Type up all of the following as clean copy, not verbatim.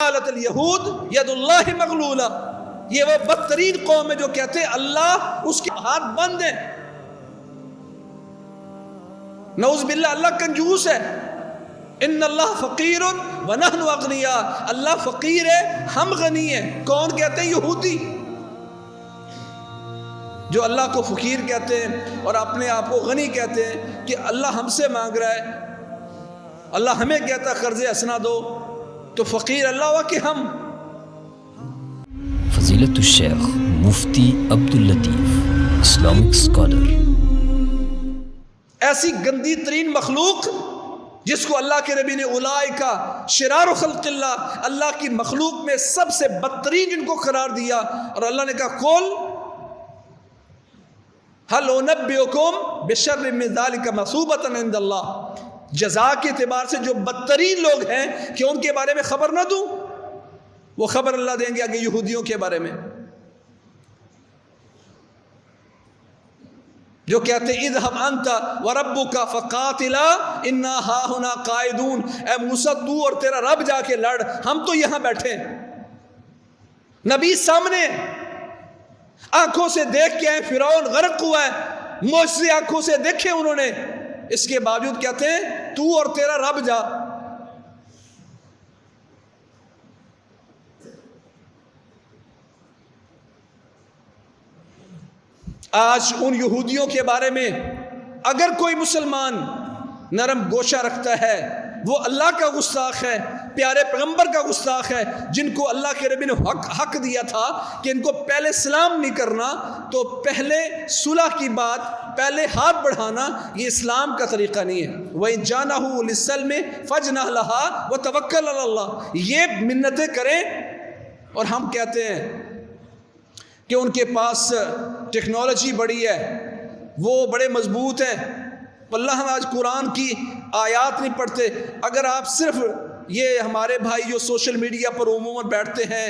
قالت الیہود ید اللہ مغلولہ، یہ وہ بدترین قوم ہے جو کہتے ہیں اللہ اس کے ہاتھ بند ہیں. نعوذ باللہ اللہ کنجوس ہے. ان اللہ فقیر ونحن اغنیاء، اللہ فقیر ہے ہم غنی ہیں. کون کہتے ہیں؟ یہودی، جو اللہ کو فقیر کہتے ہیں اور اپنے آپ کو غنی کہتے ہیں کہ اللہ ہم سے مانگ رہا ہے، اللہ ہمیں کہتا قرض حسنہ دو، تو فقیر اللہ ہوا کہ ہم. فضیلت الشیخ مفتی عبداللطیف اسلامک اسکالر. ایسی گندی ترین مخلوق جس کو اللہ کے نبی نے اولئک شرار خلق اللہ، اللہ کی مخلوق میں سب سے بدترین جن کو قرار دیا، اور اللہ نے کہا قل هل انبئکم بشر من ذلک مثوبۃ عند اللہ، جزا کے اعتبار سے جو بدترین لوگ ہیں کہ ان کے بارے میں خبر نہ دوں؟ وہ خبر اللہ دیں گے آگے یہودیوں کے بارے میں، جو کہتے ہیں اذهب انت وربك فقاتلا انا هاهنا قاعدون. اے موسیٰ تو اور تیرا رب جا کے لڑ، ہم تو یہاں بیٹھے ہیں. نبی سامنے آنکھوں سے دیکھ کے آئے، فرعون غرق ہوا ہے، معجزے آنکھوں سے دیکھے انہوں نے، اس کے باوجود کہتے ہیں تو اور تیرا رب جا. آج ان یہودیوں کے بارے میں اگر کوئی مسلمان نرم گوشہ رکھتا ہے، وہ اللہ کا گستاخ ہے، پیارے پیغمبر کا گستاخ ہے، جن کو اللہ کے نبی نے حق دیا تھا کہ ان کو پہلے سلام نہیں کرنا، تو پہلے صلح کی بات، پہلے ہاتھ بڑھانا، یہ اسلام کا طریقہ نہیں ہے. وَإِن جَانَهُ لِلسَّلْمِ فَاجْنَحْ لَهَا وَتَوَكَّلْ عَلَى اللَّهِ. یہ منتیں کریں اور ہم کہتے ہیں کہ ان کے پاس ٹیکنالوجی بڑی ہے، وہ بڑے مضبوط ہیں. واللہ ہم آج قرآن کی آیات نہیں پڑھتے. اگر آپ صرف یہ ہمارے بھائی جو سوشل میڈیا پر عموماً بیٹھتے ہیں،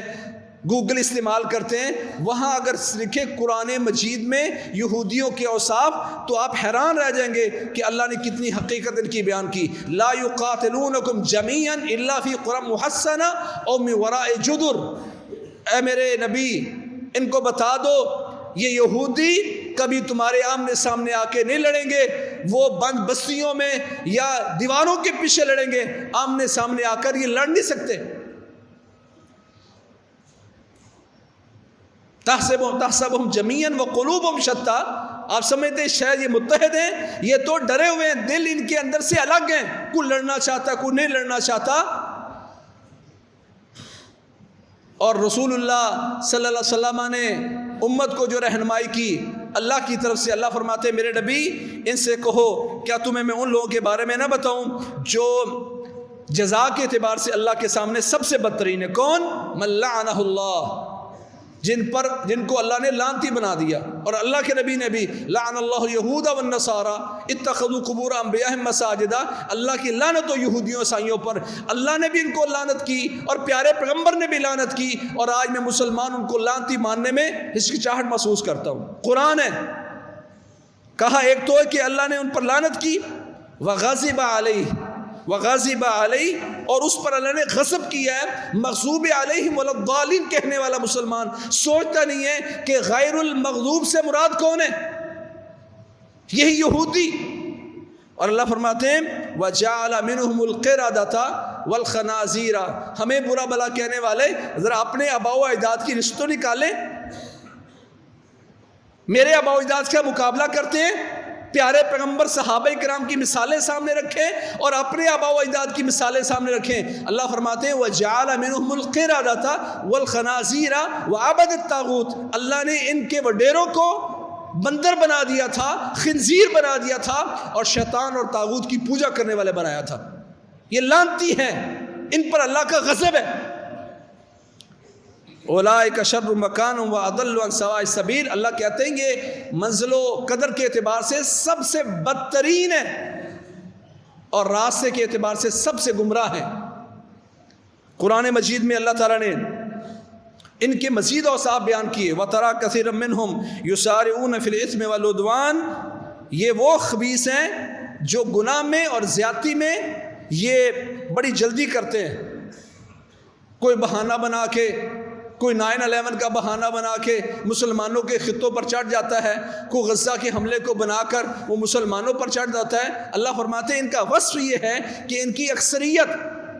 گوگل استعمال کرتے ہیں، وہاں اگر لکھے قرآن مجید میں یہودیوں کے اوصاف، تو آپ حیران رہ جائیں گے کہ اللہ نے کتنی حقیقت ان کی بیان کی. لا یقاتلونکم جمیعا الا فی قری محصنہ او من وراء جدر. اے میرے نبی ان کو بتا دو یہ یہودی کبھی تمہارے آمنے سامنے آ کے نہیں لڑیں گے، وہ بند بستیوں میں یا دیواروں کے پیچھے لڑیں گے، آمنے سامنے آ کر یہ لڑ نہیں سکتے. تحسبهم جميعا وقلوبهم شتى. آپ سمجھتے ہیں شاید یہ متحد ہیں، یہ تو ڈرے ہوئے ہیں، دل ان کے اندر سے الگ ہیں، کوئی لڑنا چاہتا کوئی نہیں لڑنا چاہتا. اور رسول اللہ صلی اللہ علیہ وسلم نے امت کو جو رہنمائی کی اللہ کی طرف سے، اللہ فرماتے ہیں میرے نبی ان سے کہو کیا تمہیں میں ان لوگوں کے بارے میں نہ بتاؤں جو جزا کے اعتبار سے اللہ کے سامنے سب سے بدترین ہے. کون؟ من لعنہ اللہ، جن کو اللہ نے لعنتی بنا دیا. اور اللہ کے نبی نے بھی لعن اللہ الیہود والنصارى اتخذوا قبور انبیائہم مساجدا. اللہ کی لعنت ہو یہودیوں عیسائیوں پر. اللہ نے بھی ان کو لعنت کی اور پیارے پیغمبر نے بھی لعنت کی، اور آج میں مسلمان ان کو لعنتی ماننے میں ہچکچاہٹ محسوس کرتا ہوں. قرآن ہے، کہا ایک تو ہے کہ اللہ نے ان پر لعنت کی، وغضب علیہ، اور اس پر اللہ نے غضب کیا ہے. مغضوب علیہم ولا الضالین کہنے والا مسلمان سوچتا نہیں ہے کہ غیر المغضوب سے مراد کون ہے؟ یہی یہودی. اور اللہ فرماتے ہیں وَجَعَلَ مِنْهُمُ الْقِرَدَةَ وَالْخَنَازِيرَ. ہمیں برا بلا کہنے والے ذرا اپنے آباء و اجداد کی رشتوں نکالیں. میرے آباء و اجداد کا مقابلہ کرتے ہیں، پیارے پیغمبر صحابہ کرام کی مثالیں سامنے رکھیں اور اپنے آباء و اجداد کی مثالیں سامنے رکھیں. اللہ فرماتے ہیں وَجَعَلَ مِنْهُمُ الْقِرَدَةَ وَالْخَنَازِيرَ وَعَبَدَ الطَّاغُوتَ. اللہ نے ان کے وڈیروں کو بندر بنا دیا تھا، خنزیر بنا دیا تھا، اور شیطان اور طاغوت کی پوجا کرنے والے بنایا تھا. یہ لعنتی ہیں، ان پر اللہ کا غضب ہے. اولئک شر مکان واضل عن سواء السبیل. اللہ کہتے ہیں یہ منزل و قدر کے اعتبار سے سب سے بدترین ہے اور راستے کے اعتبار سے سب سے گمراہ ہیں. قرآن مجید میں اللہ تعالیٰ نے ان کے مزید اوصاف بیان کیے. وَتَرَى كَثِيرًا مِّنْهُمْ يُسَارِعُونَ فِي الْإِثْمِ وَالْعُدْوَانِ. یہ وہ خبیث ہیں جو گناہ میں اور زیادتی میں یہ بڑی جلدی کرتے ہیں. کوئی بہانہ بنا کے، کوئی 9/11 کا بہانہ بنا کے مسلمانوں کے خطوں پر چڑھ جاتا ہے، کوئی غزہ کے حملے کو بنا کر وہ مسلمانوں پر چڑھ جاتا ہے۔ اللہ فرماتے ہیں ان کا وصف یہ ہے کہ ان کی اکثریت،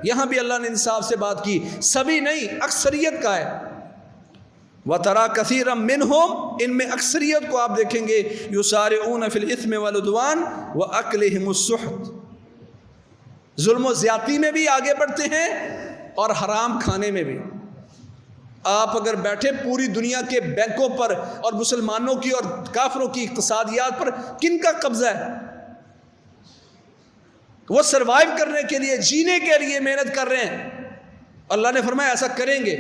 یہاں بھی اللہ نے انصاف سے بات کی، سبھی نہیں، اکثریت کا ہے۔ وَتَرَى كَثِيرًا مِّنْهُمْ، ان میں اکثریت کو آپ دیکھیں گے، يُسَارِعُونَ فِي الْإِثْمِ وَالْعُدْوَانِ وَأَكْلِهِمُ السُّحْتِ، ظلم و زیادتی میں بھی آگے بڑھتے ہیں اور حرام کھانے میں بھی۔ آپ اگر بیٹھے پوری دنیا کے بینکوں پر اور مسلمانوں کی اور کافروں کی اقتصادیات پر کن کا قبضہ ہے؟ وہ سروائیو کرنے کے لیے، جینے کے لیے محنت کر رہے ہیں۔ اللہ نے فرمایا ایسا کریں گے۔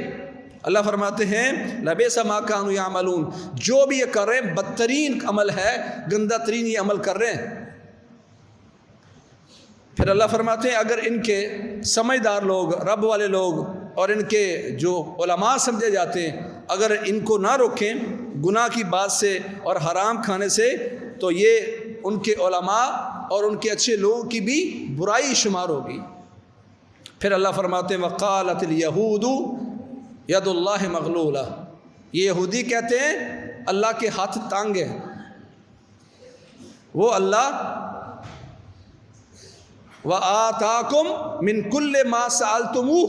اللہ فرماتے ہیں لَبِئْسَ مَا كَانُوا يَعْمَلُونَ، جو بھی یہ کر رہے ہیں بدترین عمل ہے، گندہ ترین یہ عمل کر رہے ہیں۔ پھر اللہ فرماتے ہیں اگر ان کے سمجھدار لوگ، رب والے لوگ اور ان کے جو علماء سمجھے جاتے ہیں، اگر ان کو نہ روکیں گناہ کی بات سے اور حرام کھانے سے، تو یہ ان کے علماء اور ان کے اچھے لوگوں کی بھی برائی شمار ہوگی۔ پھر اللہ فرماتے ہیں وَقَالَتِ الْيَهُودُ يَدُ اللَّهِ مَغْلُولَةٌ، یہ یہودی کہتے ہیں اللہ کے ہاتھ تانگ ہے، وہ اللہ وَآتَاكُم مِّن كُلِّ مَا سَأَلْتُمُوهُ،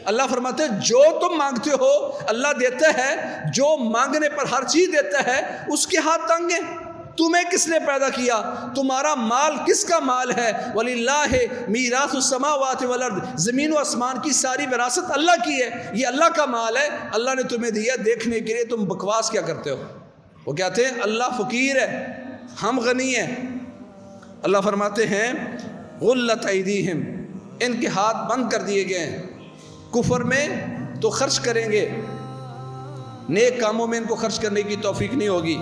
اللہ فرماتے ہیں جو تم مانگتے ہو اللہ دیتا ہے، جو مانگنے پر ہر چیز دیتا ہے، اس کے ہاتھ تنگ ہیں۔ تمہیں کس نے پیدا کیا؟ تمہارا مال کس کا مال ہے؟ وَلِلَّهِ مِيرَاثُ السَّمَاوَاتِ وَالْأَرْضِ، زمین و آسمان کی ساری وراثت اللہ کی ہے، یہ اللہ کا مال ہے، اللہ نے تمہیں دیا دیکھنے کے لیے، تم بکواس کیا کرتے ہو؟ وہ کہتے ہیں اللہ فقیر ہے، ہم غنی ہیں۔ اللہ فرماتے ہیں غلت ایدیہم، ان کے ہاتھ بند کر دیے گئے ہیں، کفر میں تو خرچ کریں گے، نیک کاموں میں ان کو خرچ کرنے کی توفیق نہیں ہوگی۔